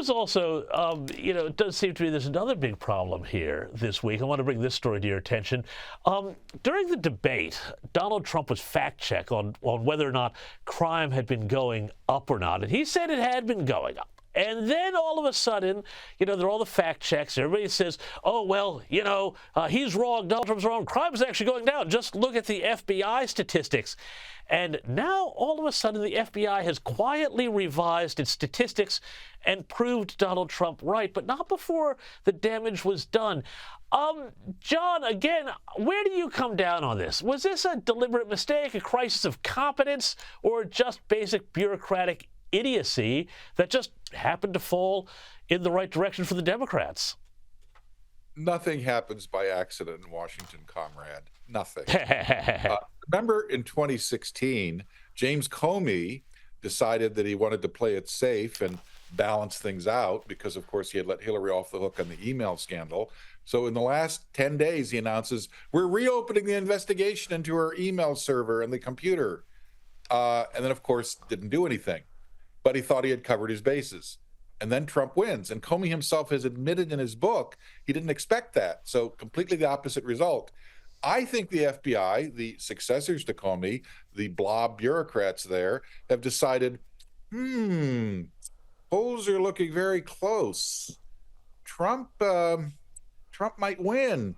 was also, it does seem to me there's another big problem here this week. I want to bring this story to your attention. During the debate, Donald Trump was fact-checked on whether or not crime had been going up or not, and he said it had been going up. And then all of a sudden, there are all the fact checks. Everybody says, oh, well, he's wrong, Donald Trump's wrong. Crime is actually going down. Just look at the FBI statistics. And now, all of a sudden, the FBI has quietly revised its statistics and proved Donald Trump right, but not before the damage was done. John, again, where do you come down on this? Was this a deliberate mistake, a crisis of competence, or just basic bureaucratic idiocy that just happened to fall in the right direction for the Democrats? Nothing happens by accident in Washington, comrade. Nothing. Remember in 2016, James Comey decided that he wanted to play it safe and balance things out because, of course, he had let Hillary off the hook on the email scandal. So in the last 10 days, he announces, we're reopening the investigation into her email server and the computer. And then, of course, didn't do anything. But he thought he had covered his bases. And then Trump wins. And Comey himself has admitted in his book he didn't expect that. So completely the opposite result. I think the FBI, the successors to Comey, the blob bureaucrats there, have decided, polls are looking very close. Trump might win.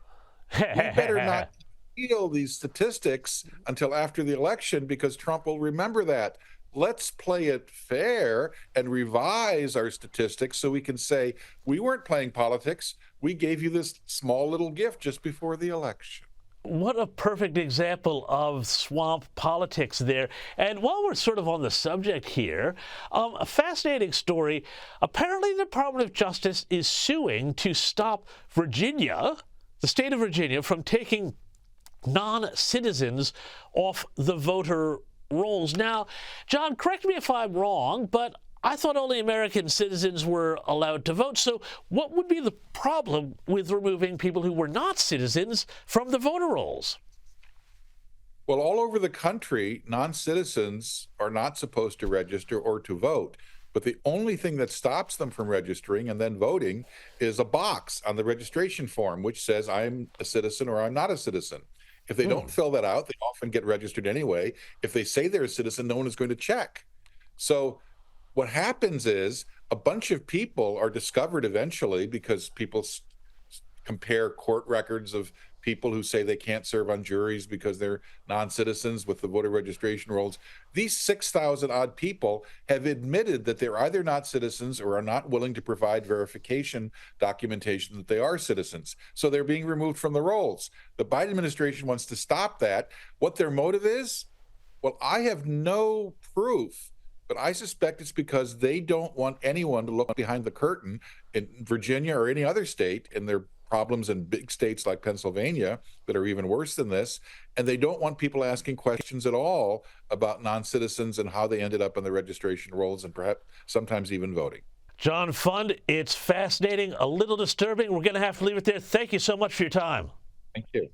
We better not reveal these statistics until after the election because Trump will remember that. Let's play it fair and revise our statistics so we can say, we weren't playing politics. We gave you this small little gift just before the election. What a perfect example of swamp politics there. And while we're sort of on the subject here, a fascinating story. Apparently, the Department of Justice is suing to stop Virginia, the state of Virginia, from taking non-citizens off the voter rolls. Now, John, correct me if I'm wrong, but I thought only American citizens were allowed to vote. So what would be the problem with removing people who were not citizens from the voter rolls? Well, all over the country, non-citizens are not supposed to register or to vote. But the only thing that stops them from registering and then voting is a box on the registration form, which says I'm a citizen or I'm not a citizen. If they don't fill that out, they often get registered anyway. If they say they're a citizen, no one is going to check. So what happens is a bunch of people are discovered eventually because people compare court records of people who say they can't serve on juries because they're non-citizens with the voter registration rolls. These 6,000 odd people have admitted that they're either not citizens or are not willing to provide verification documentation that they are citizens. So they're being removed from the rolls. The Biden administration wants to stop that. What their motive is? Well, I have no proof, but I suspect it's because they don't want anyone to look behind the curtain in Virginia or any other state, and their problems in big states like Pennsylvania that are even worse than this. And they don't want people asking questions at all about non-citizens and how they ended up on the registration rolls and perhaps sometimes even voting. John Fund, it's fascinating, a little disturbing. We're going to have to leave it there. Thank you so much for your time. Thank you.